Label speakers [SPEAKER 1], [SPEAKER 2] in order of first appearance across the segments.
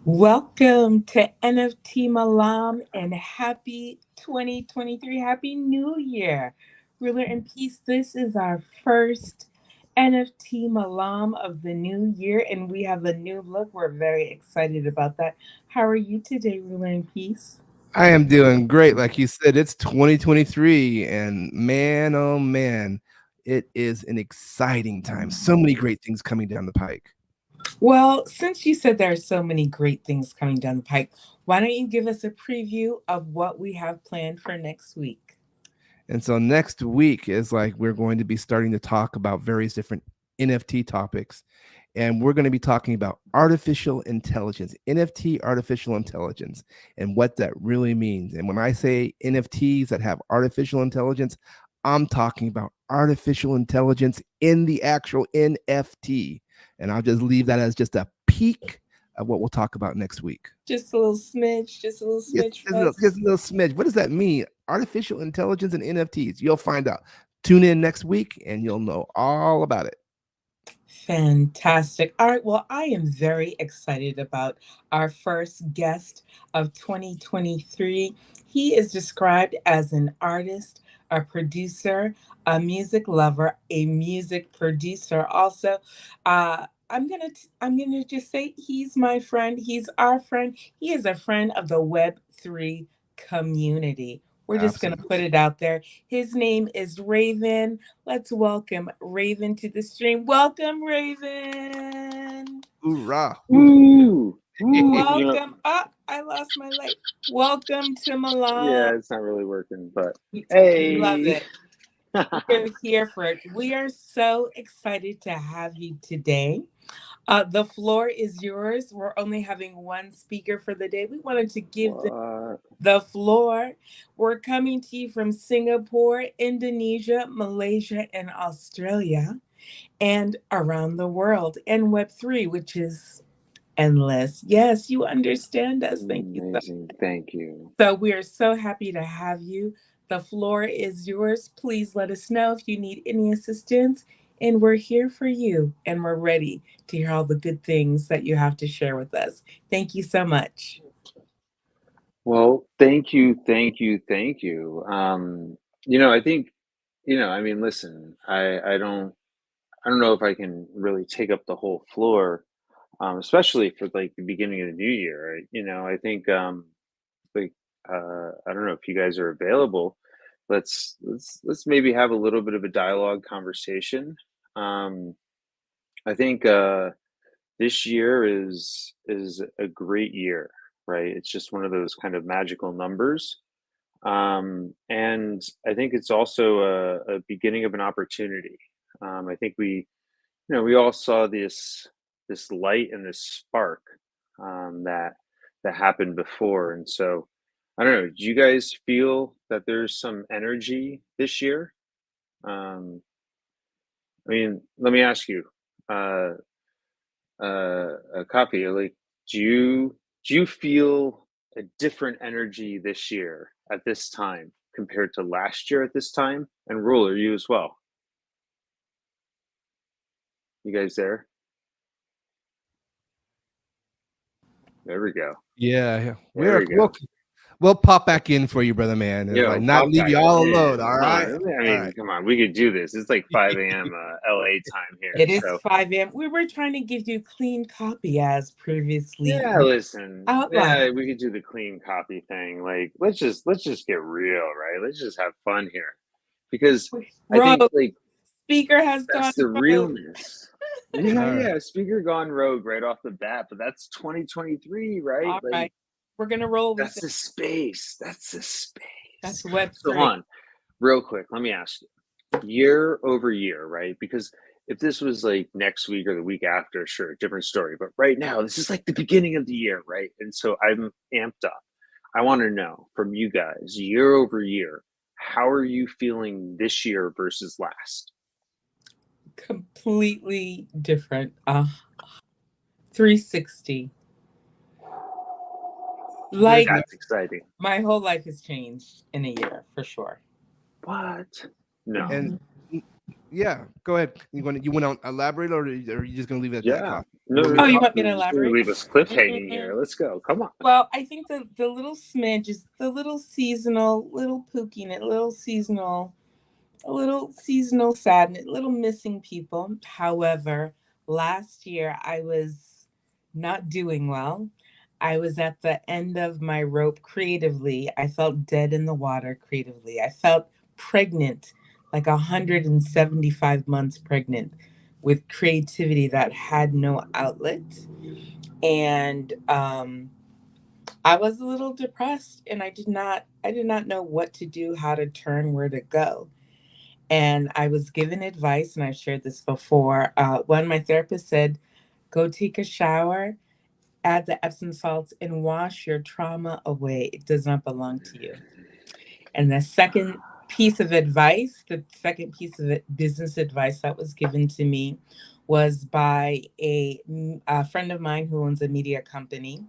[SPEAKER 1] Welcome to Nft Malam and happy 2023. Happy New Year. Ruler and Peace, this is our first NFT Malam of the new year, and we have a new look. We're very excited about that. How are you today, Ruler and Peace?
[SPEAKER 2] I am doing great. Like you said, it's 2023, and man, oh man, it is an exciting time. So many great things coming down the pike.
[SPEAKER 1] Well, since you said there are so many great things coming down the pike, why don't you give us a preview of what we have planned for next week?
[SPEAKER 2] And so next week is like we're going to be starting to talk about various different NFT topics. And we're going to be talking about artificial intelligence, NFT artificial intelligence, and what that really means. And when I say NFTs that have artificial intelligence, I'm talking about artificial intelligence in the actual NFT. And I'll just leave that as just a peek of what we'll talk about next week.
[SPEAKER 1] Just a little
[SPEAKER 2] Just,
[SPEAKER 1] smidge
[SPEAKER 2] just,
[SPEAKER 1] for
[SPEAKER 2] a little,
[SPEAKER 1] us.
[SPEAKER 2] just a little smidge. What does that mean? Artificial intelligence and NFTs. You'll find out. Tune in next week and you'll know all about it.
[SPEAKER 1] Fantastic. All right. Well, I am very excited about our first guest of 2023. He is described as an artist, a producer, a music lover, a music producer. Also, I'm gonna just say he's my friend. He's our friend. He is a friend of the Web3 community. We're just gonna put
[SPEAKER 2] Absolutely.
[SPEAKER 1] it out there. His name is Raven. Let's welcome Raven to the stream. Welcome, Raven.
[SPEAKER 2] Hoorah.
[SPEAKER 3] Woo! Woo!
[SPEAKER 1] Welcome. Oh, I lost my light. Welcome to Milan.
[SPEAKER 3] Yeah, it's not really working, but
[SPEAKER 1] We love
[SPEAKER 3] hey.
[SPEAKER 1] it. We're here for it. We are so excited to have you today. The floor is yours. We're only having one speaker for the day. We wanted to give them
[SPEAKER 3] What?
[SPEAKER 1] the floor. We're coming to you from Singapore, Indonesia, Malaysia, and Australia, and around the world, and Web3, which is endless. Yes, you understand us. Thank you so.
[SPEAKER 3] Amazing. Thank you.
[SPEAKER 1] So we are so happy to have you. The floor is yours. Please let us know if you need any assistance. And we're here for you. And we're ready to hear all the good things that you have to share with us. Thank you so much.
[SPEAKER 3] Well, thank you, thank you, thank you. I think, I mean, listen, I don't know if I can really take up the whole floor, especially for like the beginning of the new year. Right? I think like I don't know if you guys are available. Let's maybe have a little bit of a dialogue conversation. Um, I think this year is a great year, right? It's just one of those kind of magical numbers, and I think it's also a beginning of an opportunity. I think we all saw this light and this spark that happened before, and so I don't know. Do you guys feel that there's some energy this year? Um, I mean, let me ask you, uh, a copy. Like, do you feel a different energy this year at this time compared to last year at this time? And Ruler, you as well. You guys there? There we go.
[SPEAKER 2] Yeah.
[SPEAKER 3] There we go.
[SPEAKER 2] We'll pop back in for you, brother man. It's like
[SPEAKER 3] Yo,
[SPEAKER 2] not
[SPEAKER 3] pop
[SPEAKER 2] leave
[SPEAKER 3] back
[SPEAKER 2] you all alone.
[SPEAKER 3] in.
[SPEAKER 2] All
[SPEAKER 3] Come
[SPEAKER 2] right.
[SPEAKER 3] on. I
[SPEAKER 2] All
[SPEAKER 3] mean,
[SPEAKER 2] right.
[SPEAKER 3] come on. We could do this. It's like 5 a.m. LA time here.
[SPEAKER 1] It is
[SPEAKER 3] So
[SPEAKER 1] 5 a.m. We were trying to give you clean copy as previously
[SPEAKER 3] yeah, listen.
[SPEAKER 1] outlined.
[SPEAKER 3] Yeah, we could do the clean copy thing. Like, let's just get real, right? Let's just have fun here. Because I think
[SPEAKER 1] Rogue,
[SPEAKER 3] like
[SPEAKER 1] speaker has gone
[SPEAKER 3] that's the
[SPEAKER 1] rogue.
[SPEAKER 3] realness. Yeah,
[SPEAKER 2] All right.
[SPEAKER 3] yeah. Speaker gone rogue right off the bat, but that's 2023, right?
[SPEAKER 1] All
[SPEAKER 3] Like
[SPEAKER 1] right. We're going to roll with
[SPEAKER 3] that's
[SPEAKER 1] it.
[SPEAKER 3] the space. That's the
[SPEAKER 1] That's
[SPEAKER 3] space. So hold
[SPEAKER 1] Web3.
[SPEAKER 3] on, real quick. Let me ask you, year over year, right? Because if this was like next week or the week after, sure, different story. But right now, this is like the beginning of the year, right? And so I'm amped up. I want to know from you guys, year over year, how are you feeling this year versus last?
[SPEAKER 1] Completely different. 360.
[SPEAKER 2] There's
[SPEAKER 1] Like
[SPEAKER 2] no
[SPEAKER 3] That's exciting.
[SPEAKER 1] my whole life has changed in a year for sure.
[SPEAKER 3] What? No.
[SPEAKER 2] and
[SPEAKER 1] Mhm.
[SPEAKER 2] yeah, go ahead. You want to elaborate or are you just gonna leave it at that,
[SPEAKER 3] Yeah.
[SPEAKER 2] Coffee?
[SPEAKER 3] No, no,
[SPEAKER 1] Oh,
[SPEAKER 3] no.
[SPEAKER 1] you want me to
[SPEAKER 3] You're just gonna
[SPEAKER 1] elaborate?
[SPEAKER 3] leave us cliffhanging
[SPEAKER 1] Mm-mm-mm.
[SPEAKER 3] here. Let's go. Come on.
[SPEAKER 1] Well, I think the little smidge is the little seasonal, little pookiness, a little seasonal sadness, little missing people. However, last year I was not doing well. I was at the end of my rope creatively. I felt dead in the water creatively. I felt pregnant, like 175 months pregnant with creativity that had no outlet. And I was a little depressed and I did not know what to do, how to turn, where to go. And I was given advice, and I shared this before. One, my therapist said, go take a shower, add the Epsom salts, and wash your trauma away. It does not belong to you. And the second piece of advice, the second piece of business advice that was given to me was by a friend of mine who owns a media company.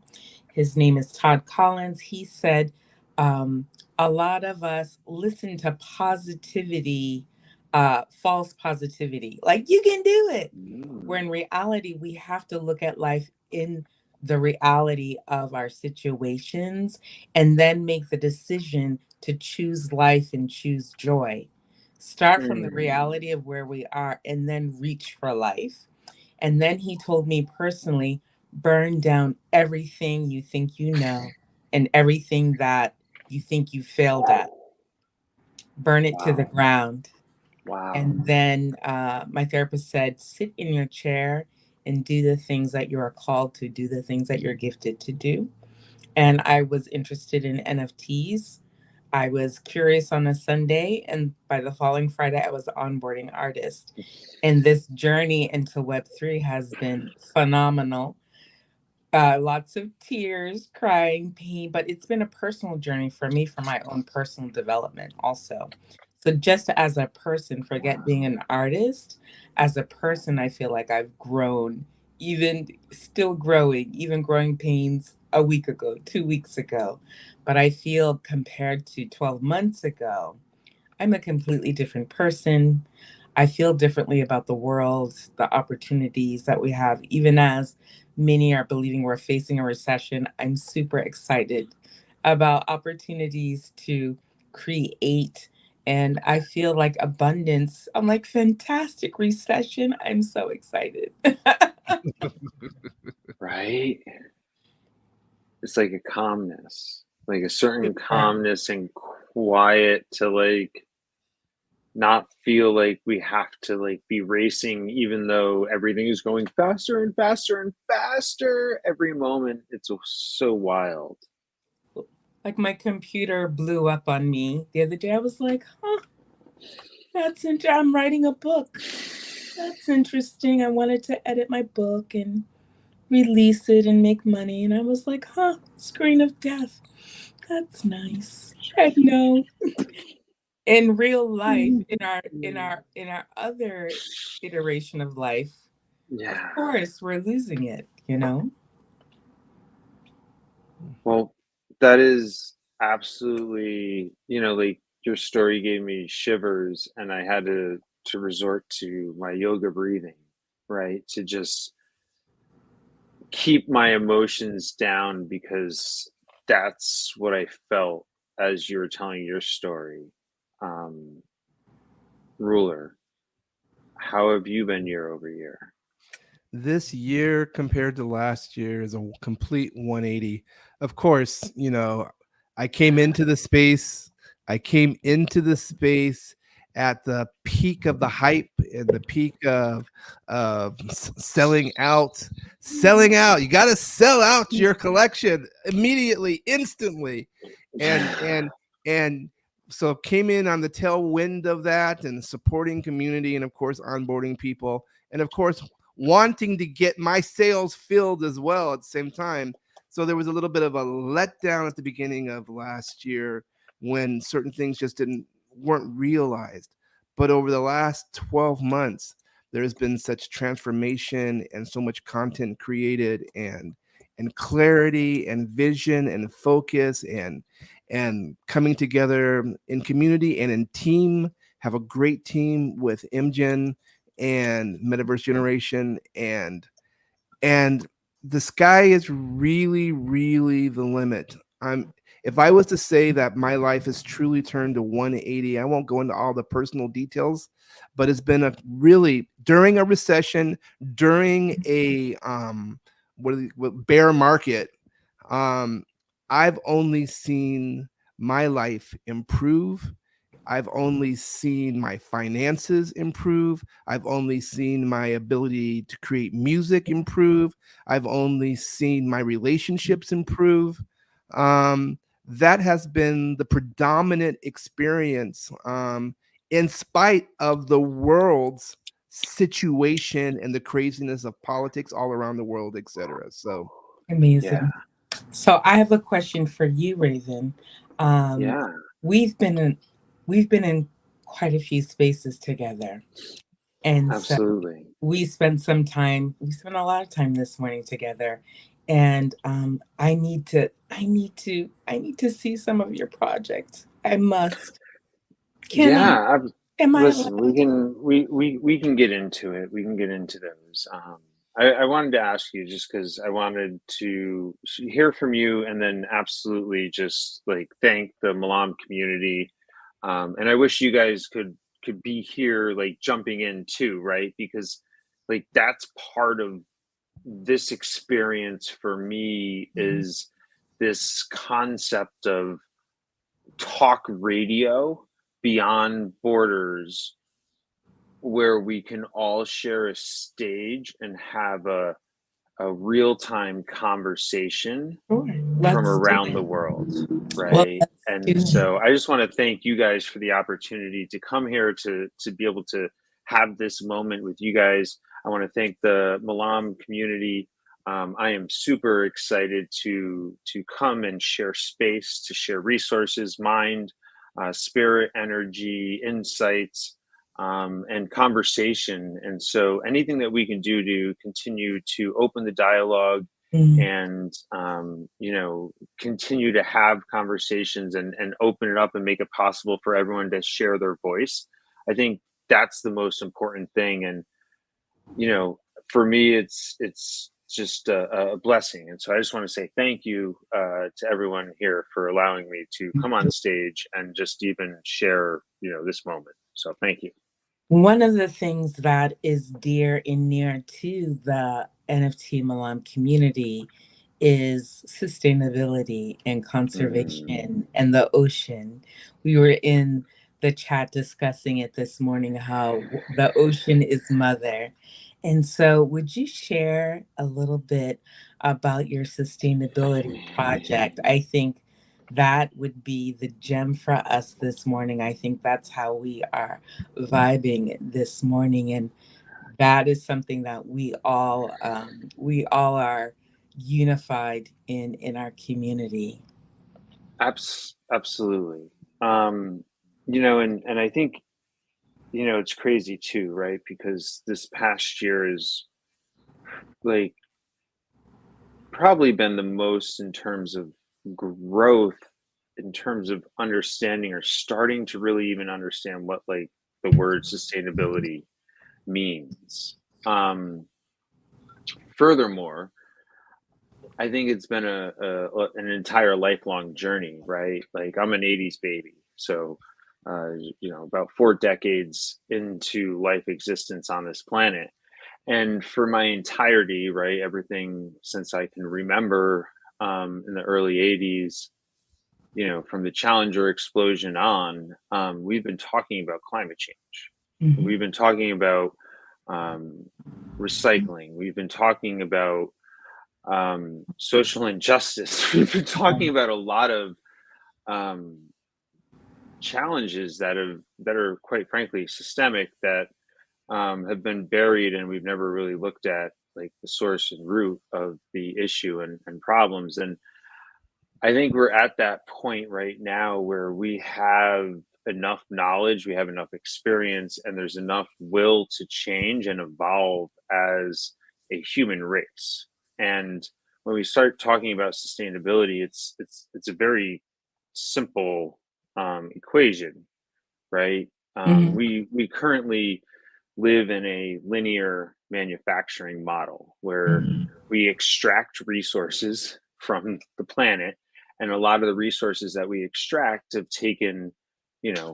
[SPEAKER 1] His name is Todd Collins. He said, um, a lot of us listen to positivity, false positivity, like you can do it. Where
[SPEAKER 3] Mm.
[SPEAKER 1] in reality, we have to look at life in the reality of our situations and then make the decision to choose life and choose joy. Start from the
[SPEAKER 3] Mm.
[SPEAKER 1] reality of where we are and then reach for life. And then he told me personally, burn down everything you think you know and everything that you think you failed at. Burn it to the
[SPEAKER 3] Wow.
[SPEAKER 1] ground.
[SPEAKER 3] Wow.
[SPEAKER 1] And then my therapist said, sit in your chair and do the things that you are called to do, the things that you're gifted to do. And I was interested in NFTs. I was curious on a Sunday, and by the following Friday, I was onboarding artist. And this journey into Web3 has been phenomenal. Lots of tears, crying, pain, but it's been a personal journey for me for my own personal development also. So just as a person, forget being
[SPEAKER 3] Wow.
[SPEAKER 1] an artist, as a person, I feel like I've grown, even still growing, even growing pains a week ago, 2 weeks ago. But I feel compared to 12 months ago, I'm a completely different person. I feel differently about the world, the opportunities that we have, even as many are believing we're facing a recession. I'm super excited about opportunities to create. And I feel like abundance. I'm like, fantastic recession. I'm so excited.
[SPEAKER 3] Right? It's like a calmness, like a certain
[SPEAKER 1] Super.
[SPEAKER 3] calmness and quiet to like not feel like we have to like be racing even though everything is going faster and faster and faster every moment. It's so wild.
[SPEAKER 1] Like my computer blew up on me the other day. I was like, huh, I'm writing a book. That's interesting. I wanted to edit my book and release it and make money. And I was like, huh, screen of death. That's nice. Heck no. In real life, in our other iteration of life, of
[SPEAKER 3] Yeah.
[SPEAKER 1] course we're losing it, you know?
[SPEAKER 3] Well, that is absolutely, like your story gave me shivers and I had to resort to my yoga breathing, right? To just keep my emotions down because that's what I felt as you were telling your story. Um, Ruler, how have you been year over year?
[SPEAKER 2] This year compared to last year is a complete 180. Of course, I came into the space. I came into the space at the peak of the hype and the peak of selling out. Selling out. You got to sell out your collection immediately, instantly, and so came in on the tailwind of that and supporting community and of course onboarding people and of course wanting to get my sales filled as well at the same time. So there was a little bit of a letdown at the beginning of last year when certain things just didn't weren't realized. But over the last 12 months, there's been such transformation and so much content created and clarity and vision and focus and coming together in community and in team. Have a great team with MGen and Metaverse Generation and the sky is really, really the limit. I'm If I was to say that my life has truly turned to 180, I won't go into all the personal details, but it's been a really, during a recession, during a what bear market, um, I've only seen my life improve. I've only seen my finances improve. I've only seen my ability to create music improve. I've only seen my relationships improve. Um, that has been the predominant experience, in spite of the world's situation and the craziness of politics all around the world, etc. So,
[SPEAKER 3] Yeah.
[SPEAKER 1] Amazing. So I have a question for you, Raven. Um,
[SPEAKER 3] Yeah.
[SPEAKER 1] we've been in we've been in quite a few spaces together, and so
[SPEAKER 3] Absolutely.
[SPEAKER 1] we spent a lot of time this morning together, and I need to see some of your projects. I must. Can I?
[SPEAKER 3] Yeah.
[SPEAKER 1] Am I
[SPEAKER 3] Listen, we
[SPEAKER 1] allowed?
[SPEAKER 3] can we can get into it. We can get into those. I wanted to ask you just because I wanted to hear from you, and then absolutely just like thank the Malam community. And I wish you guys could be here, like jumping in too, right? Because like that's part of this experience for me
[SPEAKER 1] Mhm.
[SPEAKER 3] is this concept of talk radio beyond borders where we can all share a stage and have a real-time conversation
[SPEAKER 1] Sure.
[SPEAKER 3] from
[SPEAKER 1] Let's do
[SPEAKER 3] around the
[SPEAKER 1] it.
[SPEAKER 3] world,
[SPEAKER 1] Well,
[SPEAKER 3] right?
[SPEAKER 1] let's do
[SPEAKER 3] And
[SPEAKER 1] it.
[SPEAKER 3] so I just want to thank you guys for the opportunity to come here to be able to have this moment with you guys. I want to thank the Malam community. I am super excited to come and share space, to share resources, mind, spirit, energy, insights, and conversation. And so anything that we can do to continue to open the dialogue
[SPEAKER 1] Mm.
[SPEAKER 3] and continue to have conversations and open it up and make it possible for everyone to share their voice. I think that's the most important thing. And for me it's just a blessing. And so I just want to say thank you to everyone here for allowing me to come on stage and just even share this moment. So thank you.
[SPEAKER 1] One of the things that is dear and near to the NFT Milan community is sustainability and
[SPEAKER 3] Mm,
[SPEAKER 1] conservation and the ocean. We were in the chat discussing it this morning how the ocean is mother. And so, would you share a little bit about your sustainability project? I think that would be the gem for us this morning. I think that's how we are vibing this morning, and that is something that we all are unified in our community.
[SPEAKER 3] absolutely. And I think it's crazy too, right? Because this past year is like probably been the most in terms of growth, in terms of understanding or starting to really even understand what like the word sustainability means. Furthermore, I think it's been an entire lifelong journey, right? Like I'm an 80s baby. So about 4 decades into life existence on this planet. And for my entirety, right, everything since I can remember, in the early 80s, from the Challenger explosion on, we've been talking about climate change. We've
[SPEAKER 1] Mhm.
[SPEAKER 3] been talking about um, recycling. We've been talking about social injustice. We've been talking about a lot of um, challenges that are quite frankly systemic, that have been buried, and we've never really looked at like the source and root of the issue and problems. And I think we're at that point right now where we have enough knowledge, we have enough experience, and there's enough will to change and evolve as a human race. And when we start talking about sustainability, it's a very simple equation, right?
[SPEAKER 1] Mhm.
[SPEAKER 3] We currently live in a linear manufacturing model where
[SPEAKER 1] Mhm.
[SPEAKER 3] we extract resources from the planet, and a lot of the resources that we extract have taken,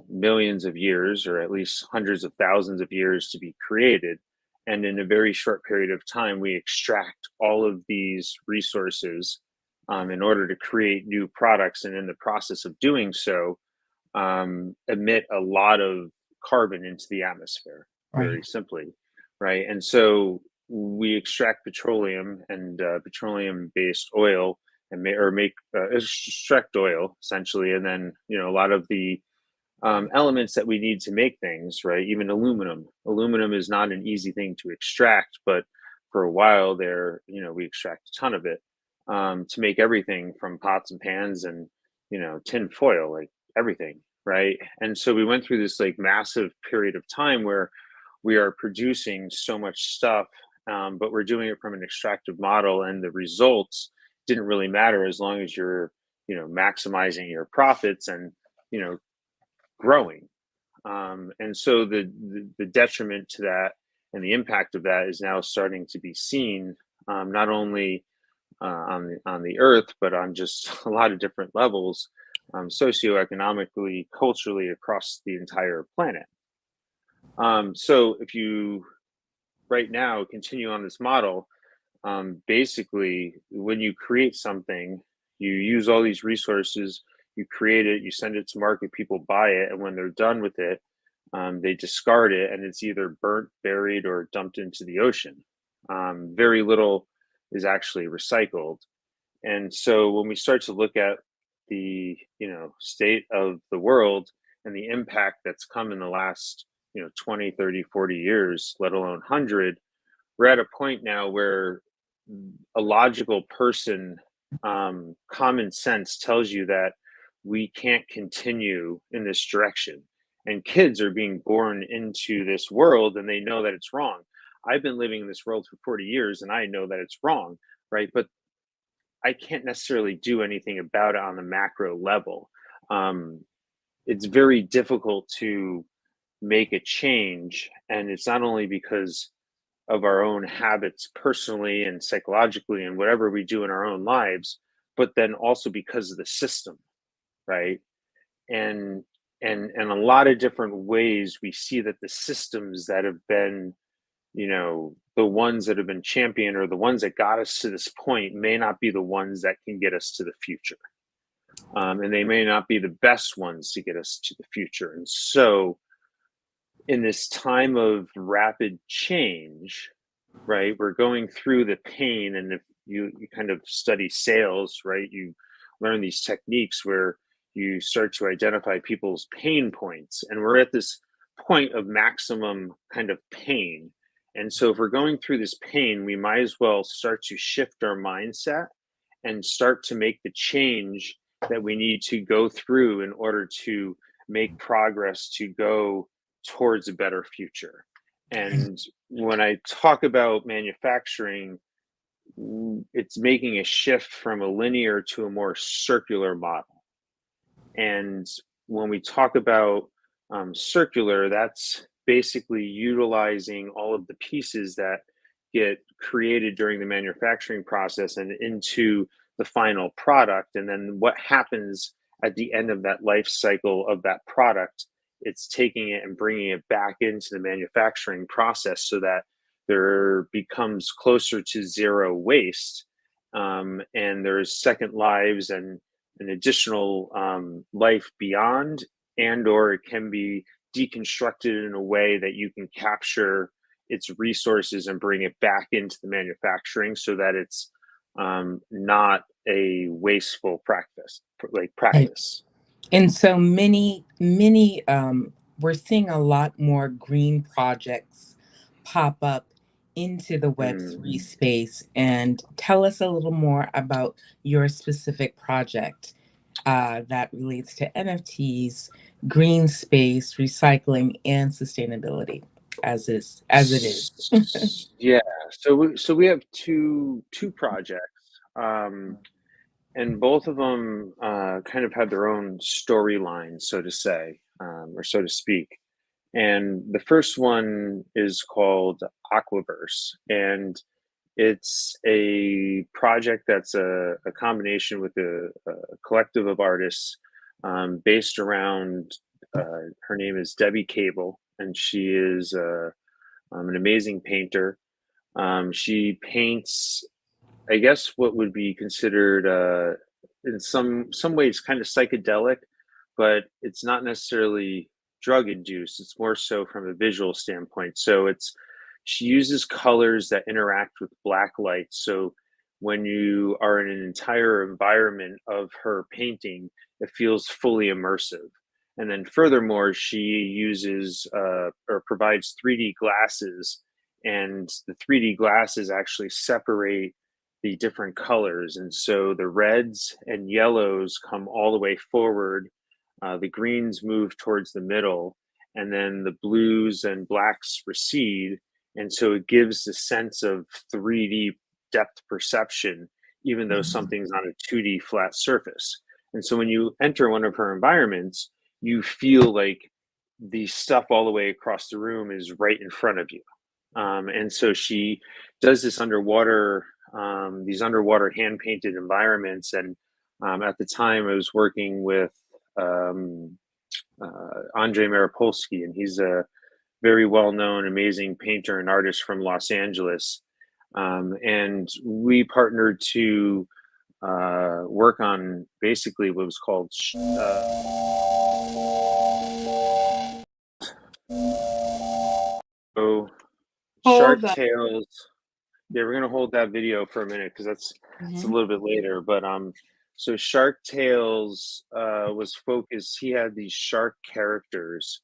[SPEAKER 3] millions of years, or at least hundreds of thousands of years, to be created. And in a very short period of time, we extract all of these resources in order to create new products. And in the process of doing so, emit a lot of carbon into the atmosphere, very
[SPEAKER 1] Right.
[SPEAKER 3] simply, right? And so we extract petroleum and petroleum-based oil, and make extract oil essentially, and then a lot of the elements that we need to make things, right? Even aluminum. Aluminum is not an easy thing to extract, but for a while there, we extract a ton of it to make everything from pots and pans and, tin foil, like everything, right? And so we went through this like massive period of time where we are producing so much stuff, but we're doing it from an extractive model, and the results didn't really matter as long as you're, maximizing your profits and, you know, growing. And so the detriment to that and the impact of that is now starting to be seen, not only on the earth, but on just a lot of different levels, socioeconomically, culturally, across the entire planet. So if you right now continue on this model, basically, when you create something, you use all these resources, you create it, you send it to market, people buy it, and when they're done with it, they discard it, and it's either burnt, buried, or dumped into the ocean. Very little is actually recycled. And so when we start to look at the state of the world and the impact that's come in the last 20, 30, 40 years, let alone 100, we're at a point now where a logical person, common sense tells you that we can't continue in this direction. And kids are being born into this world and they know that it's wrong. I've been living in this world for 40 years and I know that it's wrong, right? But I can't necessarily do anything about it on the macro level. Um, it's very difficult to make a change. And it's not only because of our own habits personally and psychologically and whatever we do in our own lives, but then also because of the system, right? And and a lot of different ways we see that the systems that have been, the ones that have been championed or the ones that got us to this point may not be the ones that can get us to the future. And they may not be the best ones to get us to the future. And so in this time of rapid change, right, we're going through the pain. And if you kind of study sales, right, you learn these techniques where you start to identify people's pain points. And we're at this point of maximum kind of pain. And so if we're going through this pain, we might as well start to shift our mindset and start to make the change that we need to go through in order to make progress to go towards a better future. And when I talk about manufacturing, it's making a shift from a linear to a more circular model. And when we talk about circular, that's basically utilizing all of the pieces that get created during the manufacturing process and into the final product. And then what happens at the end of that life cycle of that product, it's taking it and bringing it back into the manufacturing process so that there becomes closer to zero waste. And there's second lives and an additional life beyond, and or it can be deconstructed in a way that you can capture its resources and bring it back into the manufacturing so that it's not a wasteful
[SPEAKER 1] Right.
[SPEAKER 3] practice.
[SPEAKER 1] And so many, we're seeing a lot more green projects pop up into the
[SPEAKER 3] Mm.
[SPEAKER 1] Web3 space. And tell us a little more about your specific project that relates to NFTs, green space, recycling, and sustainability, as it is.
[SPEAKER 3] Yeah, so we have two projects, and both of them kind of have their own storyline, so to say, or so to speak. And the first one is called Aquaverse, and it's a project that's a combination with a collective of artists based around. Her name is Debbie Cable, and she is an amazing painter. She paints, I guess, what would be considered in some ways kind of psychedelic, but it's not necessarily drug induced. It's more so from a visual standpoint. So it's she uses colors that interact with black light. So when you are in an entire environment of her painting, it feels fully immersive. And then furthermore, she uses or provides 3D glasses, and the 3D glasses actually separate the different colors. And so the reds and yellows come all the way forward, the greens move towards the middle, and then the blues and blacks recede. And so it gives the sense of 3D depth perception, even though
[SPEAKER 1] Mhm.
[SPEAKER 3] something's on a 2D flat surface. And so when you enter one of her environments, you feel like the stuff all the way across the room is right in front of you. And so she does this underwater, these underwater hand painted environments. And at the time, I was working with um, Andrei Maripolsky, and he's a very well known, amazing painter and artist from Los Angeles. And we partnered to work on basically what was called oh,
[SPEAKER 1] Hold
[SPEAKER 3] Shark
[SPEAKER 1] on.
[SPEAKER 3] Tales. Yeah, we're gonna hold that video for a minute because that's it's a
[SPEAKER 1] Mhm.
[SPEAKER 3] little bit later. But so Shark Tales was focused. He had these shark characters,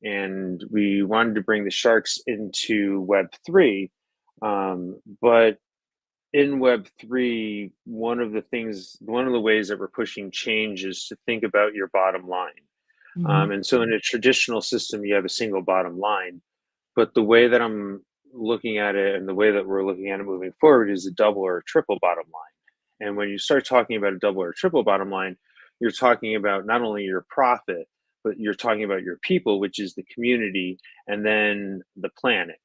[SPEAKER 3] and we wanted to bring the sharks into Web3. But in Web3, one of the ways that we're pushing change is to think about your bottom line.
[SPEAKER 1] Mhm.
[SPEAKER 3] And so in a traditional system, you have a single bottom line. But the way that I'm looking at it and the way that we're looking at it moving forward is a double or a triple bottom line. And when you start talking about a double or a triple bottom line, you're talking about not only your profit, but you're talking about your people, which is the community, and then the planet.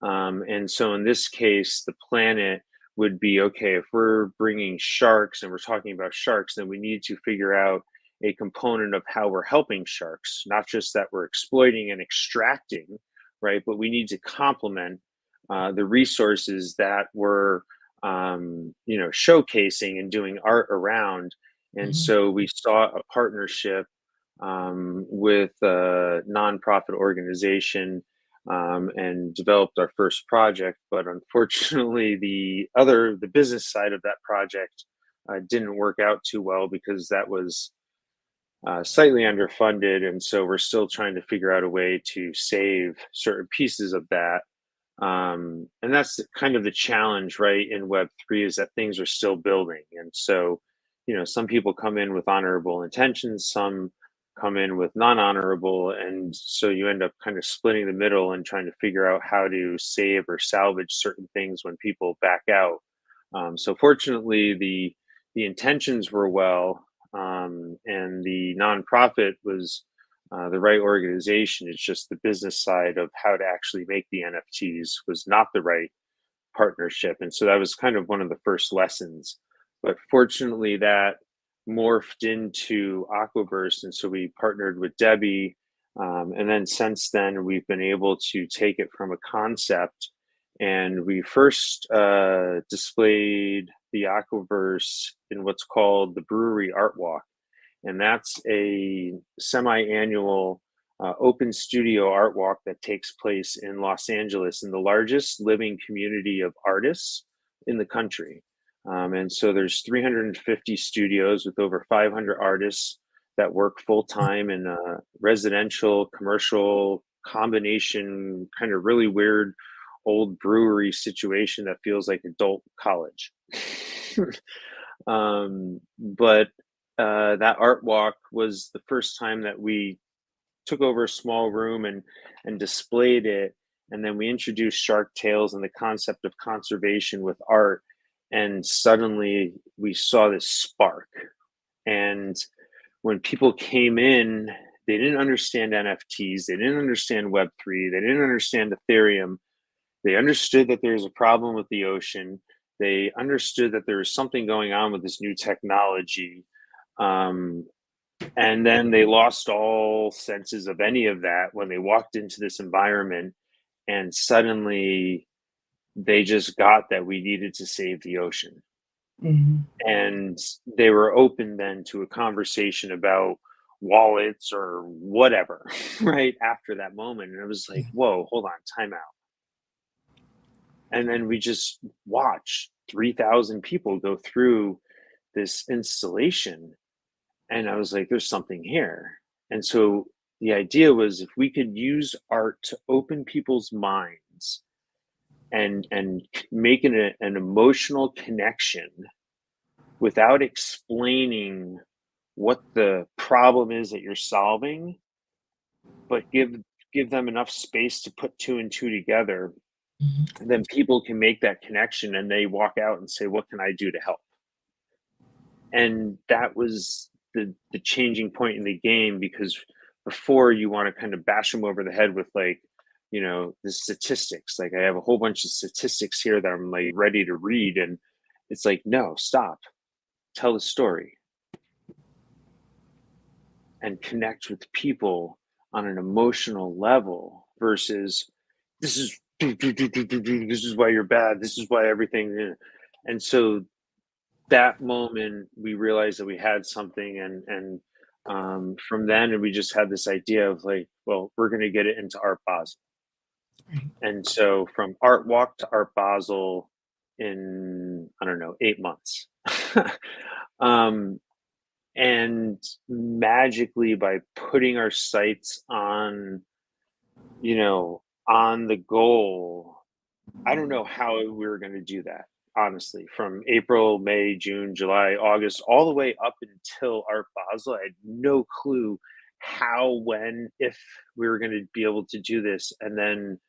[SPEAKER 3] And so in this case, the planet would be okay. If we're bringing sharks and we're talking about sharks, then we need to figure out a component of how we're helping sharks, not just that we're exploiting and extracting, right? But we need to complement the resources that we're, showcasing and doing art around. And
[SPEAKER 1] Mhm.
[SPEAKER 3] so we saw a partnership with a nonprofit organization and developed our first project. But unfortunately, the business side of that project didn't work out too well because that was slightly underfunded, and so we're still trying to figure out a way to save certain pieces of that. And that's kind of the challenge, right? In Web3 is that things are still building, and so some people come in with honorable intentions, some come in with non-honorable, and so you end up kind of splitting the middle and trying to figure out how to save or salvage certain things when people back out. So fortunately, the intentions were well, and the nonprofit was the right organization. It's just the business side of how to actually make the NFTs was not the right partnership. And so that was kind of one of the first lessons. But fortunately, that morphed into Aquaverse. And so we partnered with Debbie. And then since then, we've been able to take it from a concept. And we first displayed the Aquaverse in what's called the Brewery Art Walk, and that's a semi-annual open studio art walk that takes place in Los Angeles, in the largest living community of artists in the country. And so there's 350 studios with over 500 artists that work full time in a residential, commercial combination, kind of really weird old brewery situation that feels like adult college. But that art walk was the first time that we took over a small room and displayed it, and then we introduced Shark Tales and the concept of conservation with art, and suddenly we saw this spark. And when people came in, They didn't understand NFTs. They didn't understand Web3. They didn't understand Ethereum. They understood that there's a problem with the ocean. They understood that there was something going on with this new technology. Um, and then they lost all senses of any of that when they walked into this environment, and suddenly they just got that we needed to save the ocean.
[SPEAKER 1] Mhm.
[SPEAKER 3] And they were open then to a conversation about wallets or whatever, right after that moment. And it was like,
[SPEAKER 1] Yeah.
[SPEAKER 3] whoa, hold on, time out. And then we just watched 3,000 people go through this installation. And I was like, there's something here. And so the idea was if we could use art to open people's minds and make an emotional connection without explaining what the problem is that you're solving, but give them enough space to put two and two together,
[SPEAKER 1] Mhm.
[SPEAKER 3] then people can make that connection and they walk out and say, what can I do to help? And that was the changing point in the game, because before you want to kind of bash them over the head with like, the statistics. Like I have a whole bunch of statistics here that I'm like ready to read, and it's like, no, stop, tell the story and connect with people on an emotional level versus this is this is why you're bad, this is why everything. And so that moment we realized that we had something, and from then and we just had this idea of like, well, we're going to get it into Art Basel.
[SPEAKER 1] Right.
[SPEAKER 3] And so from Art Walk to Art Basel in, I don't know, 8 months. um, and magically by putting our sights on the goal, I don't know how we were going to do that, honestly. From April, May, June, July, August, all the way up until Art Basel, I had no clue how, when, if we were going to be able to do this. And then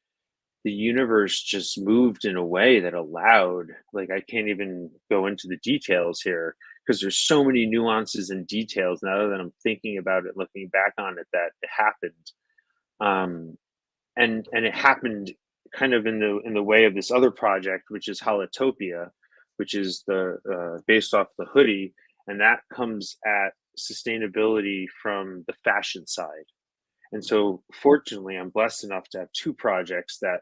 [SPEAKER 3] the universe just moved in a way that allowed, like, I can't even go into the details here because there's so many nuances and details now that I'm thinking about it, looking back on it, that it happened. Um, and it happened kind of in the way of this other project, which is Holotopia, which is the based off the hoodie, and that comes at sustainability from the fashion side. And so, fortunately, I'm blessed enough to have two projects that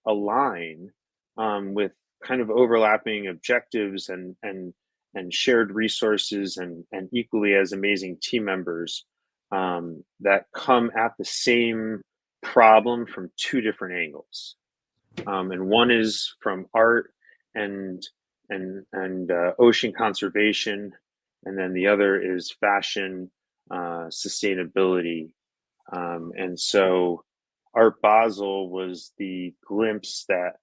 [SPEAKER 3] align, with kind of overlapping objectives and shared resources, and equally as amazing team members, that come at the same problem from two different angles. And one is from art and ocean conservation, and then the other is fashion, sustainability. And so Art Basel was the glimpse that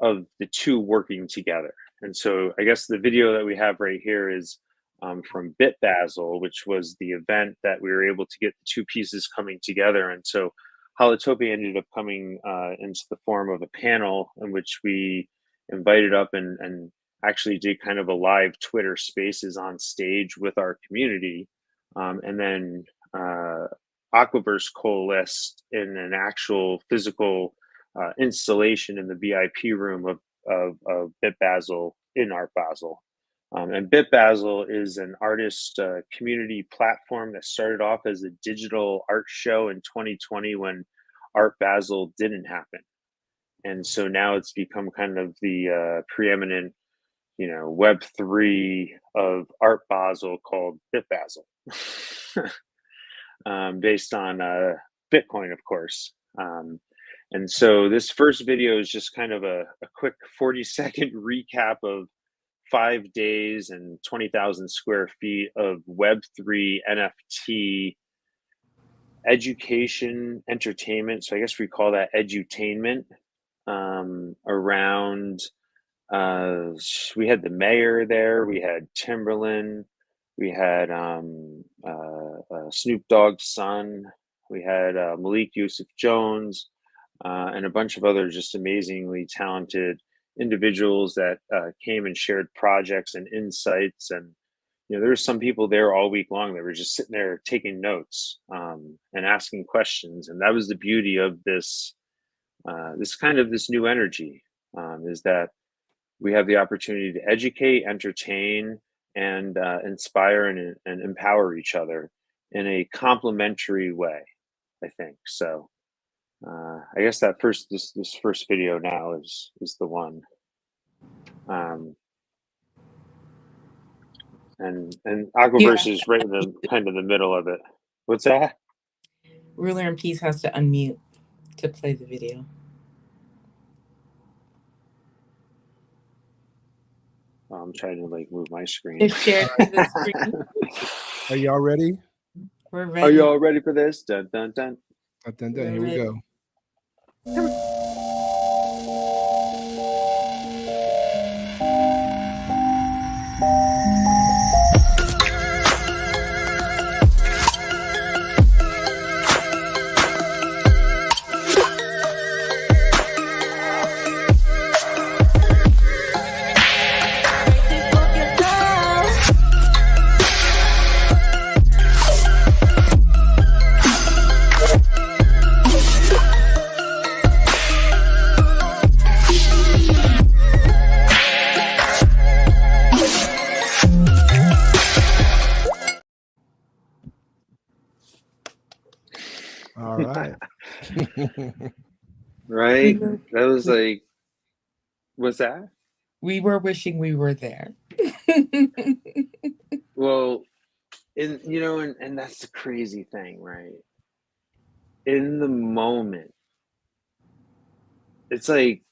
[SPEAKER 3] of the two working together. And so I guess the video that we have right here is, from Bit Basel, which was the event that we were able to get the two pieces coming together. And so Holotopia ended up coming into the form of a panel in which we invited up and actually did kind of a live Twitter Spaces on stage with our community. And then Aquaverse coalesced in an actual physical installation in the VIP room of Bit Basel in Art Basel. And Bit Basel is an artist community platform that started off as a digital art show in 2020 when Art Basel didn't happen. And so now it's become kind of the preeminent, Web3 of Art Basel, called Bit Basel, based on Bitcoin, of course. And so this first video is just kind of a quick 40-second recap of 5 days and 20,000 square feet of Web3 NFT education, entertainment. So I guess we call that edutainment, around, uh, we had the mayor there, we had Timberland, we had Snoop Dogg's son, we had Malik Yusuf Jones, and a bunch of other just amazingly talented individuals that came and shared projects and insights. And there were some people there all week long that were just sitting there taking notes, and asking questions. And that was the beauty of this, this new energy, is that we have the opportunity to educate, entertain, and inspire and empower each other in a complementary way, I think. So I guess that this first video now is the one. And
[SPEAKER 1] Yeah.
[SPEAKER 3] Aquaverse is right in the kind of the middle of it. What's that?
[SPEAKER 1] Ruler and Peace has to unmute to play the video.
[SPEAKER 3] I'm trying to like move my screen.
[SPEAKER 1] Just share to the screen.
[SPEAKER 2] Are y'all ready?
[SPEAKER 1] We're
[SPEAKER 3] Are
[SPEAKER 1] ready.
[SPEAKER 3] you all ready for this? Dun dun dun.
[SPEAKER 2] Done.
[SPEAKER 1] We're
[SPEAKER 2] Here we
[SPEAKER 1] ready.
[SPEAKER 2] go. All right.
[SPEAKER 3] Right?
[SPEAKER 1] We were,
[SPEAKER 3] That was like, what's that?
[SPEAKER 1] we were wishing we were there.
[SPEAKER 3] Well, and that's the crazy thing, right? In the moment, it's like,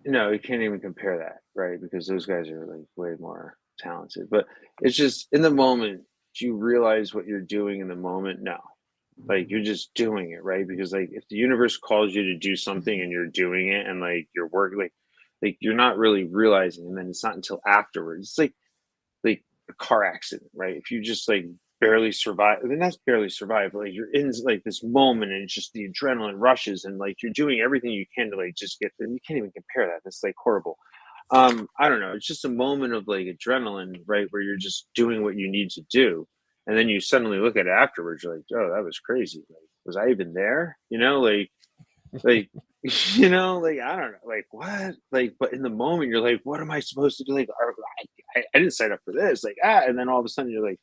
[SPEAKER 3] you can't even compare that, right? Because those guys are like way more talented. But it's just in the moment, do you realize what you're doing in the moment? No. Like you're just doing it, right? Because like if the universe calls you to do something and you're doing it and like you're working like you're not really realizing, and then it's not until afterwards. It's like a car accident, right? If you just like barely survive, then that's barely survive. But, like you're in like this moment and it's just the adrenaline rushes and like you're doing everything you can to like just get there. You can't even compare that. That's like horrible. I don't know. It's just a moment of like adrenaline, right? Where you're just doing what you need to do. And then you suddenly look at it afterwards, you're like, oh, that was crazy. Like, was I even there? Like like I don't know, like what, like, but in the moment you're like, what am I supposed to do? Like, I didn't sign up for this, like and then all of a sudden you're like,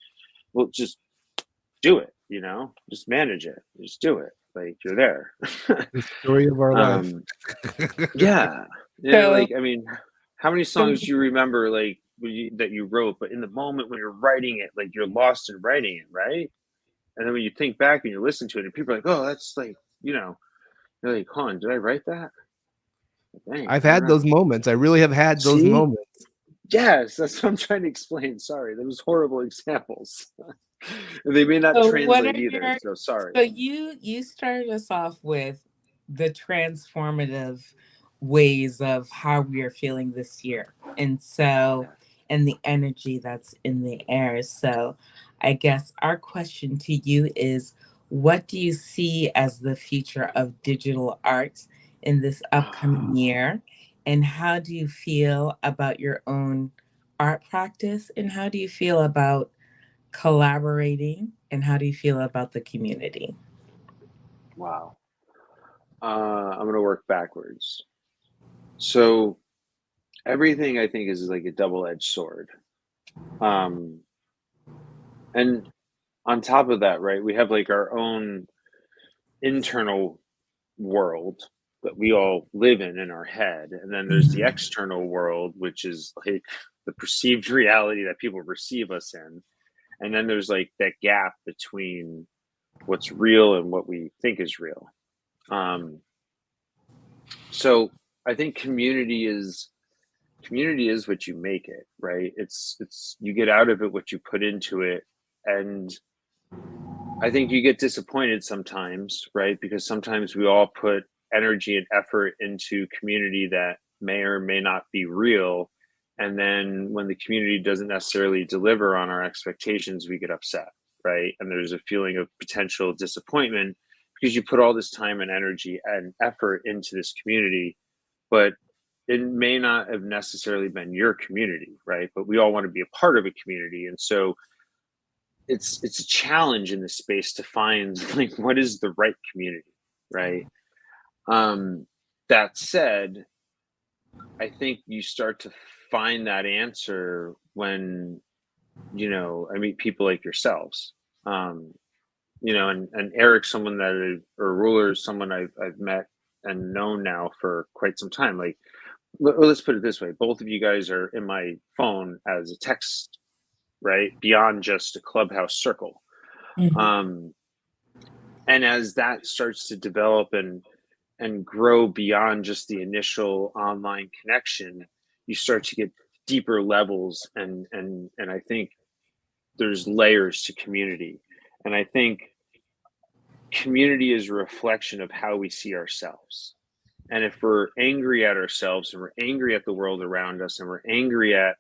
[SPEAKER 3] well, just do it, just manage it, just do it, like you're there.
[SPEAKER 2] The story of our life.
[SPEAKER 3] um yeah,
[SPEAKER 1] So,
[SPEAKER 3] like I mean, how many
[SPEAKER 1] so
[SPEAKER 3] songs do you remember like that you wrote, but in the moment when you're writing it, like you're lost in writing it, right? And then when you think back and you listen to it and people are like, oh, that's like, you're like, hold on, did I write that? Dang,
[SPEAKER 2] I've
[SPEAKER 3] I don't
[SPEAKER 2] had those
[SPEAKER 3] know.
[SPEAKER 2] moments. I really have had those
[SPEAKER 3] See?
[SPEAKER 2] moments.
[SPEAKER 3] Yes, that's what I'm trying to explain. Sorry, those horrible examples. They may not
[SPEAKER 1] So what are
[SPEAKER 3] translate either,
[SPEAKER 1] your
[SPEAKER 3] so sorry.
[SPEAKER 1] so you started us off with the transformative ways of how we are feeling this year. And so
[SPEAKER 3] Yeah.
[SPEAKER 1] and the energy that's in the air. So I guess our question to you is what do you see as the future of digital art in this upcoming year? And how do you feel about your own art practice? And how do you feel about collaborating, and how do you feel about the community?
[SPEAKER 3] Wow. I'm gonna work backwards. So everything I think is like a double-edged sword. Um, and on top of that, right, we have like our own internal world that we all live in our head, and then there's the
[SPEAKER 1] Mhm.
[SPEAKER 3] external world, which is like the perceived reality that people receive us in, and then there's like that gap between what's real and what we think is real. um so I think community is what you make it, right? It's you get out of it what you put into it. And I think you get disappointed sometimes, right? Because sometimes we all put energy and effort into community that may or may not be real. And then when the community doesn't necessarily deliver on our expectations, we get upset, right? And there's a feeling of potential disappointment because you put all this time and energy and effort into this community, but it may not have necessarily been your community, right? But we all want to be a part of a community. And so it's a challenge in this space to find like what is the right community, right? That said, I think you start to find that answer when, I meet people like yourselves. And Eric's someone or Ruler is someone I've met and known now for quite some time. Like, let's put it this way: both of you guys are in my phone as a text, right? Beyond just a clubhouse circle. And as that starts to develop and grow beyond just the initial online connection, you start to get deeper levels, and I think there's layers to community. And I think community is a reflection of how we see ourselves. And if we're angry at ourselves and we're angry at the world around us and we're angry at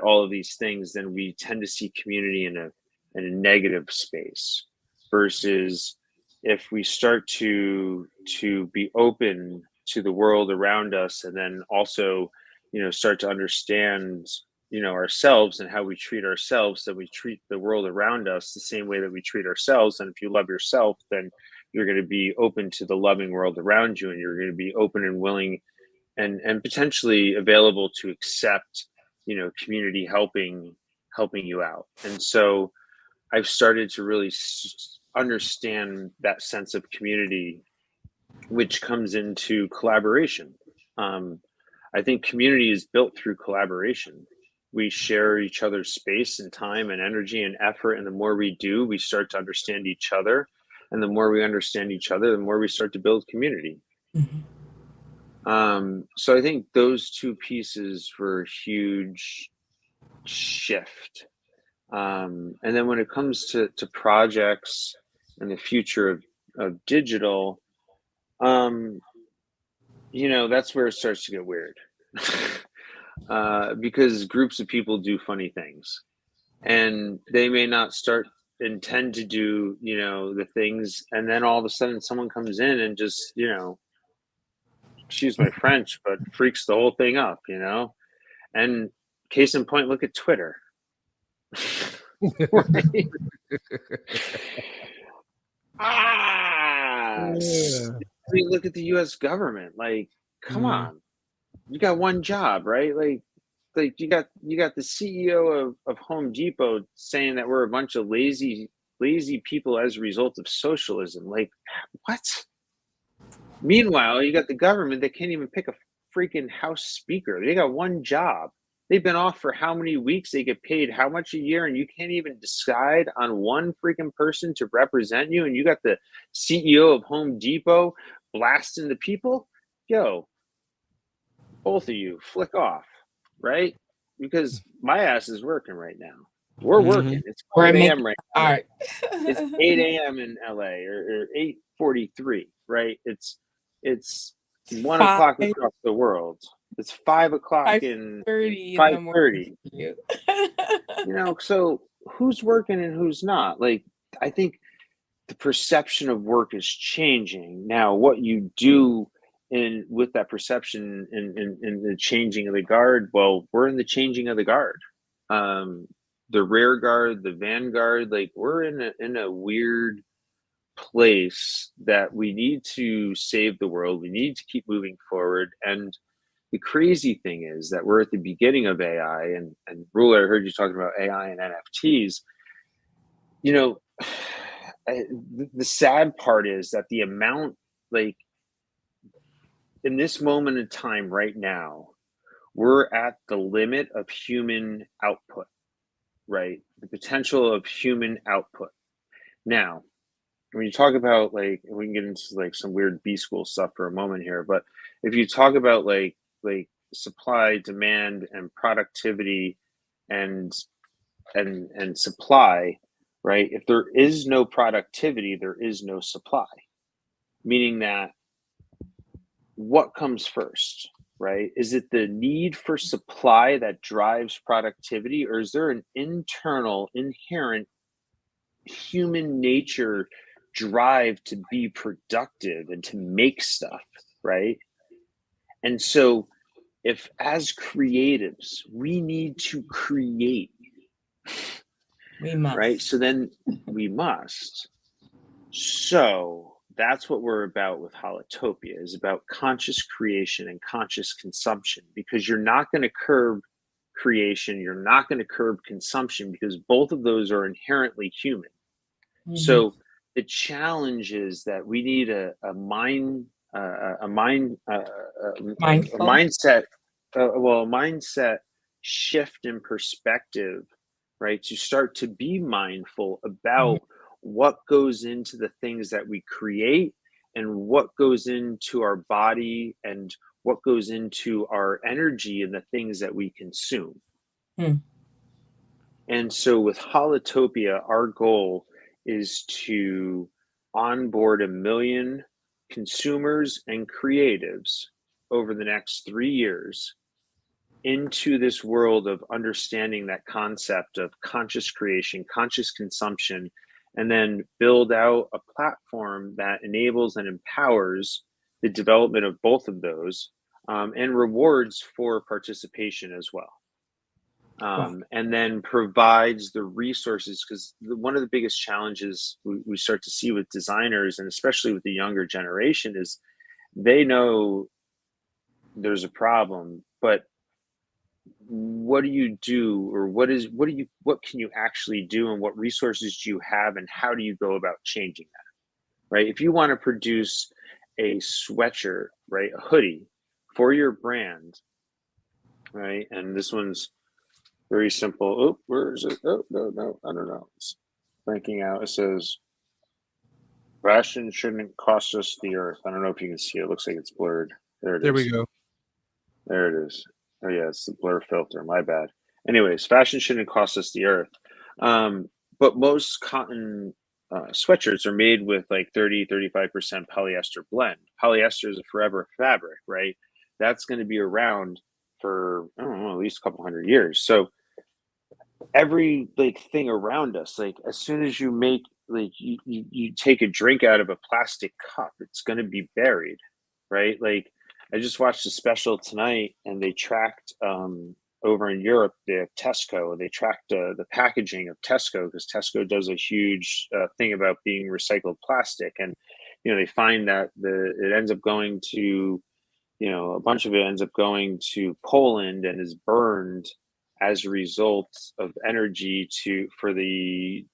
[SPEAKER 3] all of these things, then we tend to see community in a negative space. Versus if we start to be open to the world around us, and then also, start to understand, ourselves and how we treat ourselves, that we treat the world around us the same way that we treat ourselves. And if you love yourself, then you're going to be open to the loving world around you, and you're going to be open and willing and potentially available to accept, community helping you out. And so I've started to really understand that sense of community, which comes into collaboration. I think community is built through collaboration. We share each other's space and time and energy and effort, and the more we do, we start to understand each other. And the more we understand each other, the more we start to build community. So I think those two pieces were a huge shift. And then when it comes to projects and the future of digital, that's where it starts to get weird. Because groups of people do funny things, and they may not intend to do, the things, and then all of a sudden someone comes in and just, excuse my French, but freaks the whole thing up, and case in point, look at Twitter. Right? Look at the US government. Like, come on, you got one job, right? Like you got the CEO of Home Depot saying that we're a bunch of lazy people as a result of socialism. Like, what? Meanwhile, you got the government that can't even pick a freaking House Speaker. They got one job. They've been off for how many weeks? They get paid how much a year, and you can't even decide on one freaking person to represent you. And you got the CEO of Home Depot blasting the people. Yo, both of you, flick off, right? Because my ass is working right now. We're working. It's 5 a.m. right now. It's 8 a.m. in LA, or 8:43, right? It's 1 o'clock across the world. It's 5 o'clock in 5:30. So who's working and who's not? Like, I think the perception of work is changing. Now, what you do with that perception in the changing of the guard, well, we're in the changing of the guard. The rear guard, the vanguard, like, we're in a weird place that we need to save the world. We need to keep moving forward. And the crazy thing is that we're at the beginning of AI, and Ruler, I heard you talking about AI and NFTs. The sad part is that the amount, like, in this moment in time right now, we're at the limit of human output, right? The potential of human output. Now, when you talk about, like, we can get into like some weird B school stuff for a moment here, but if you talk about like supply, demand, and productivity, and supply, right? If there is no productivity, there is no supply. Meaning that what comes first, right? Is it the need for supply that drives productivity, or is there an internal, inherent human nature drive to be productive and to make stuff, right? And so if as creatives we need to create,
[SPEAKER 1] We
[SPEAKER 3] right?
[SPEAKER 1] must.
[SPEAKER 3] So then we must. So that's what we're about with Holotopia, is about conscious creation and conscious consumption, because you're not going to curb creation, you're not going to curb consumption, because both of those are inherently human.
[SPEAKER 1] Mm-hmm.
[SPEAKER 3] So the challenge is that we need a mind, a mind, a
[SPEAKER 1] Mindful.
[SPEAKER 3] mindset, well, a mindset shift in perspective, right? To start to be mindful
[SPEAKER 1] Mm-hmm.
[SPEAKER 3] about what goes into the things that we create, and what goes into our body, and what goes into our energy, and the things that we consume.
[SPEAKER 1] Mm.
[SPEAKER 3] And so with Holotopia, our goal is to onboard 1 million consumers and creatives over the next 3 years into this world of understanding that concept of conscious creation, conscious consumption, and then build out a platform that enables and empowers the development of both of those, and rewards for participation as well.
[SPEAKER 1] Wow.
[SPEAKER 3] And then provides the resources, because one of the biggest challenges we start to see with designers, and especially with the younger generation, is they know there's a problem, but what do you do, or what can you actually do, and what resources do you have, and how do you go about changing that, right? If you want to produce a sweatshirt, right, a hoodie for your brand, right, and this one's very simple. Oh, where is it? Oh, no, I don't know. It's blanking out. It says, fashion shouldn't cost us the earth. I don't know if you can see it. It looks like it's blurred. There it
[SPEAKER 2] There we
[SPEAKER 3] is.
[SPEAKER 2] go.
[SPEAKER 3] There it is. Oh, yeah, it's the blur filter. My bad. Anyways, fashion shouldn't cost us the earth. But most cotton sweatshirts are made with like 35% polyester blend. Polyester is a forever fabric, right? That's going to be around for, I don't know, at least a couple 100 years. So every like thing around us, like as soon as you make, like you take a drink out of a plastic cup, it's going to be buried, right? Like I just watched a special tonight, and they tracked, over in Europe, they have Tesco, they tracked the packaging of Tesco, because Tesco does a huge thing about being recycled plastic. And they find that it ends up going to, a bunch of it ends up going to Poland and is burned as a result of energy for the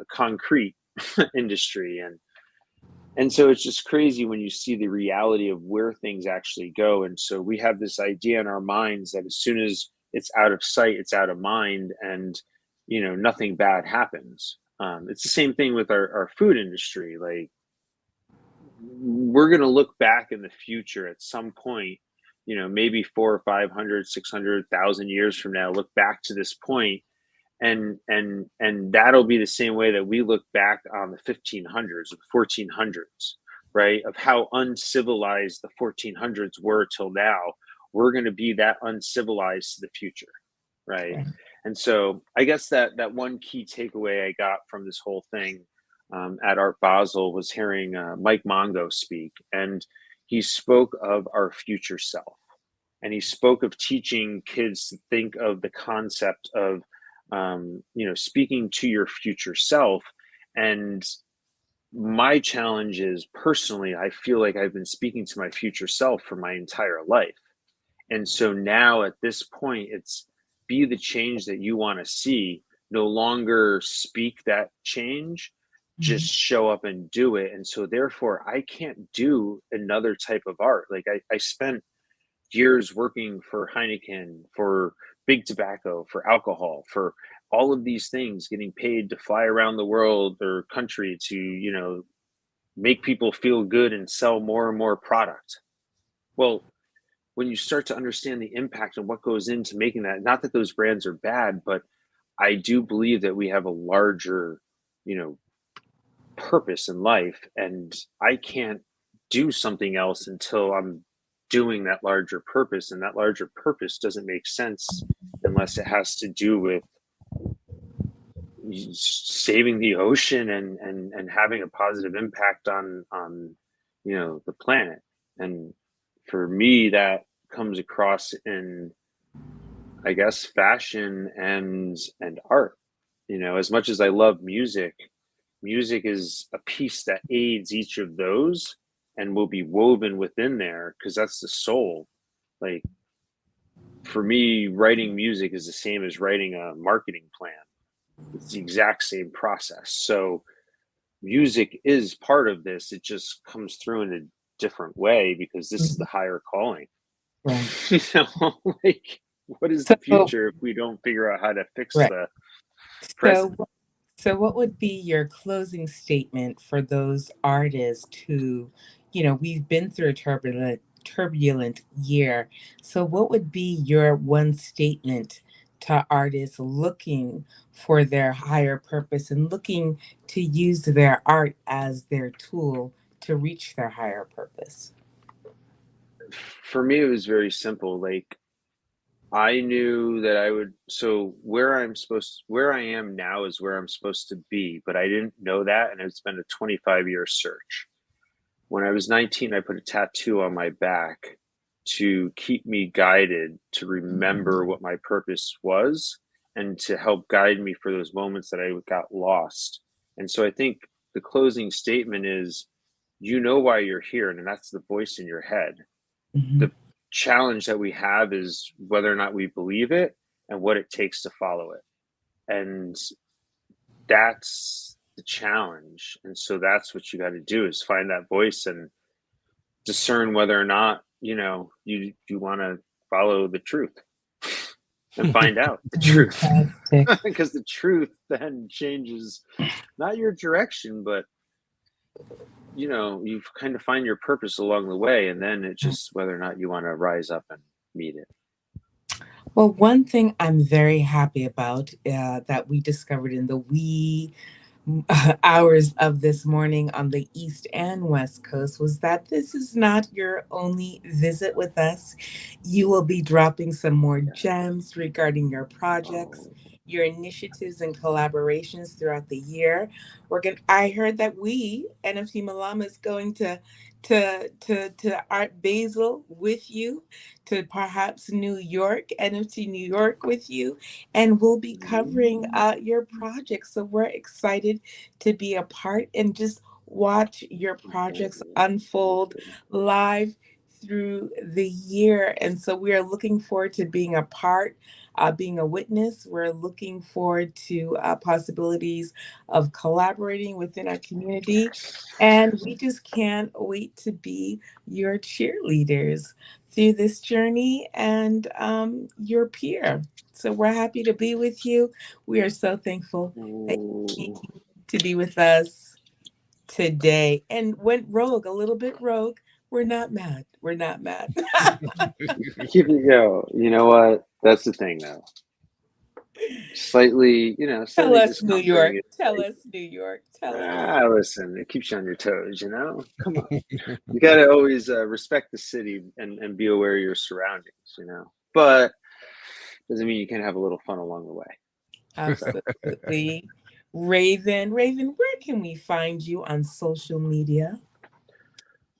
[SPEAKER 3] concrete industry. And so it's just crazy when you see the reality of where things actually go. And so we have this idea in our minds that as soon as it's out of sight, it's out of mind, and nothing bad happens. It's the same thing with our food industry. Like, we're going to look back in the future at some point, maybe 400 or 500, 600,000 years from now, look back to this point, and that'll be the same way that we look back on the 1500s or 1400s, right? Of how uncivilized the 1400s were till now. We're going to be that uncivilized to the future, right?
[SPEAKER 1] Right.
[SPEAKER 3] And so I guess that one key takeaway I got from this whole thing, at Art Basel, was hearing Mike Mongo speak, and he spoke of our future self, and he spoke of teaching kids to think of the concept of, speaking to your future self. And my challenge is, personally, I feel like I've been speaking to my future self for my entire life. And so now at this point, it's be the change that you want to see, no longer speak that change, just
[SPEAKER 1] Mhm.
[SPEAKER 3] show up and do it. And so therefore, I can't do another type of art. Like I spent years working for Heineken, for big tobacco, for alcohol, for all of these things, getting paid to fly around the world or country to, make people feel good and sell more and more product. Well, when you start to understand the impact and what goes into making that, not that those brands are bad, but I do believe that we have a larger, you know, purpose in life, and I can't do something else until I'm doing that larger purpose, and that larger purpose doesn't make sense unless it has to do with saving the ocean, and having a positive impact on the planet. And for me, comes across in, I guess, fashion and art. You know, as much as I love music, music is a piece that aids each of those and will be woven within there because that's the soul. Like, for me, writing music is the same as writing a marketing plan. It's the exact same process. So music is part of this. It just comes through in a different way because this is the
[SPEAKER 1] Mhm.
[SPEAKER 3] higher calling.
[SPEAKER 1] Right.
[SPEAKER 3] You know, like, what is the
[SPEAKER 1] So,
[SPEAKER 3] future if we don't figure out how to fix
[SPEAKER 1] right.
[SPEAKER 3] the
[SPEAKER 1] So,
[SPEAKER 3] present?
[SPEAKER 1] so what would be your closing statement for those artists who, we've been through a turbulent year. So what would be your one statement to artists looking for their higher purpose and looking to use their art as their tool to reach their higher purpose?
[SPEAKER 3] For me, it was very simple. Like, I knew that I would, so where I am now is where I'm supposed to be, but I didn't know that. And it's been a 25-year search. When I was 19, I put a tattoo on my back to keep me guided, to remember what my purpose was, and to help guide me for those moments that I got lost. And so I think the closing statement is, you know why you're here, and that's the voice in your head.
[SPEAKER 1] Mhm.
[SPEAKER 3] The challenge that we have is whether or not we believe it and what it takes to follow it. And that's the challenge. And so that's what you got to do, is find that voice and discern whether or not, you want to follow the truth and find out the truth.
[SPEAKER 1] Fantastic.
[SPEAKER 3] Because the truth then changes not your direction, but you kind of find your purpose along the way, and then it's just whether or not you want to rise up and meet it.
[SPEAKER 1] Well, one thing I'm very happy about that we discovered in the wee hours of this morning on the East and West Coast was that this is not your only visit with us. You will be dropping some more gems regarding your projects, your initiatives and collaborations throughout the year. I heard that we, NFT Malam, is going to Art Basel with you, to perhaps New York, NFT New York with you, and we'll be covering your projects. So we're excited to be a part and just watch your projects unfold live through the year. And so we are looking forward to being a part, being a witness. We're looking forward to possibilities of collaborating within our community. And we just can't wait to be your cheerleaders through this journey and your peer. So we're happy to be with you. We are so thankful that you
[SPEAKER 3] Ooh.
[SPEAKER 1] came to be with us today and went rogue, a little bit rogue. We're not mad. We're not mad.
[SPEAKER 3] Keep it go. You know what? That's the thing, though. Slightly,
[SPEAKER 1] Tell
[SPEAKER 3] slightly
[SPEAKER 1] us, New
[SPEAKER 3] discomforting.
[SPEAKER 1] York.
[SPEAKER 3] It's
[SPEAKER 1] Tell
[SPEAKER 3] like,
[SPEAKER 1] us, New York. Tell us.
[SPEAKER 3] listen, it keeps you on your toes. Come on. You got to always respect the city and be aware of your surroundings. But doesn't mean you can't have a little fun along the way. So,
[SPEAKER 1] Absolutely. Raven, where can we find you on social media?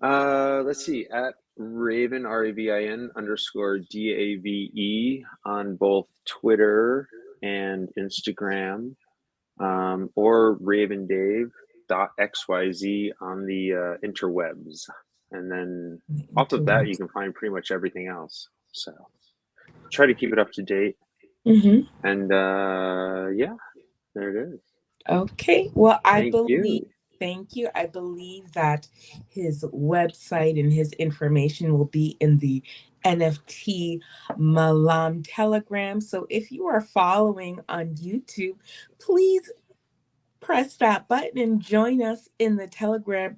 [SPEAKER 3] let's see, at Raven, Ravin underscore DAVE on both Twitter and Instagram, or Raven Dave dot XYZ on the interwebs. And then off of that, you
[SPEAKER 1] Interwebs.
[SPEAKER 3] can find pretty much everything else. So try to keep it up to date.
[SPEAKER 1] Mm-hmm.
[SPEAKER 3] And yeah, there it is.
[SPEAKER 1] Okay. Well,
[SPEAKER 3] Thank you.
[SPEAKER 1] thank you. I believe that his website and his information will be in the NFT Malam Telegram. So if you are following on YouTube, please press that button and join us in the Telegram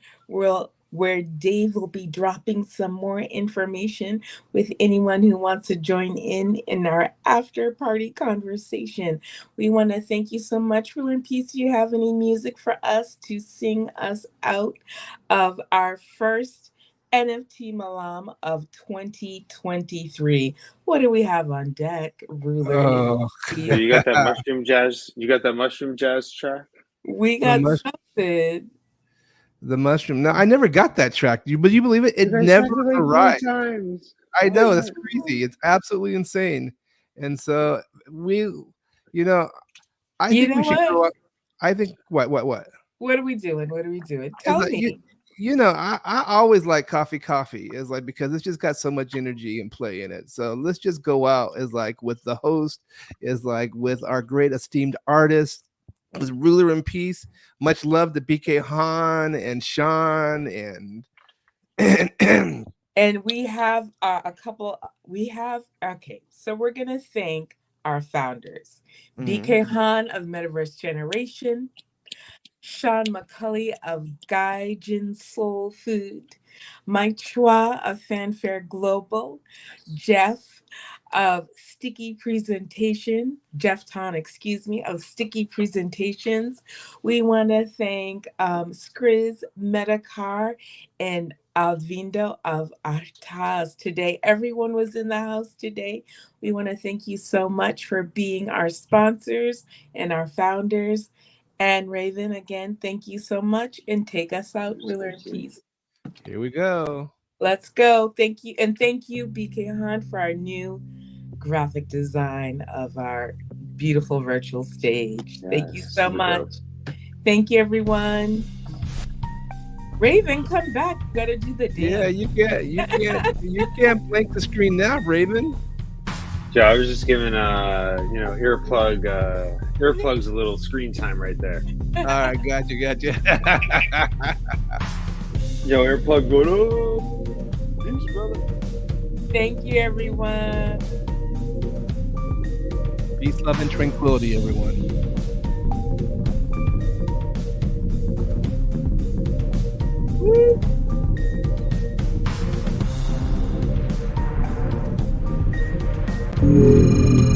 [SPEAKER 1] where Dave will be dropping some more information with anyone who wants to join in our after party conversation. We want to thank you so much. Ruler and Peace, do you have any music for us to sing us out of our first NFT Malam of 2023? What do we have on deck, Ruler and
[SPEAKER 2] Oh,
[SPEAKER 3] So
[SPEAKER 1] Peace?
[SPEAKER 3] you got that mushroom jazz? You got that mushroom jazz track?
[SPEAKER 1] We
[SPEAKER 2] the
[SPEAKER 1] got
[SPEAKER 2] mush
[SPEAKER 1] something.
[SPEAKER 2] The mushroom. No, I never got that track. But you believe it? It
[SPEAKER 3] I
[SPEAKER 2] never
[SPEAKER 3] sang it like 3
[SPEAKER 2] arrived.
[SPEAKER 3] times.
[SPEAKER 2] I
[SPEAKER 3] What
[SPEAKER 2] know
[SPEAKER 3] is
[SPEAKER 2] that's
[SPEAKER 3] that?
[SPEAKER 2] crazy. It's absolutely insane. And so we, you know, I
[SPEAKER 1] You
[SPEAKER 2] think we
[SPEAKER 1] know
[SPEAKER 2] should
[SPEAKER 1] what?
[SPEAKER 2] go up. I think what?
[SPEAKER 1] What are we doing? What are we doing?
[SPEAKER 2] Is
[SPEAKER 1] Tell
[SPEAKER 2] that
[SPEAKER 1] me.
[SPEAKER 2] I always like coffee is like because it's just got so much energy and play in it. So let's just go out is like with the host, is like with our great esteemed artist, was ruler in peace. Much love to BK Han and Sean and
[SPEAKER 1] And we have a couple, we have, okay, so we're going to thank our founders
[SPEAKER 2] Mhm.
[SPEAKER 1] BK Han of Metaverse Generation, Sean McCulley of Gaijin Soul Food, Mike Chua of Fanfare Global, Jeff of Sticky Presentation, Jeff Ton, excuse me, of Sticky Presentations. We want to thank Skriz Medakar and Alvindo of Artaz today. Everyone was in the house today. We want to thank you so much for being our sponsors and our founders. And Raven, again, thank you so much and take us out, ruler in peace.
[SPEAKER 2] Here we go.
[SPEAKER 1] Let's go. Thank you. And thank you, BK Hunt, for our new graphic design of our beautiful virtual stage. Thank you
[SPEAKER 3] Yes,
[SPEAKER 1] so
[SPEAKER 3] super
[SPEAKER 1] much.
[SPEAKER 3] dope.
[SPEAKER 1] Thank you, everyone. Raven, come back. You gotta do the
[SPEAKER 2] Yeah,
[SPEAKER 1] dance.
[SPEAKER 2] you can't blink the screen now, Raven.
[SPEAKER 3] Yeah, I was just giving earplugs a little screen time right there.
[SPEAKER 2] All right, got you.
[SPEAKER 3] Yo, earplug going up. Peace, brother.
[SPEAKER 1] Thank you, everyone.
[SPEAKER 2] Peace, love, and tranquility, everyone. Woo.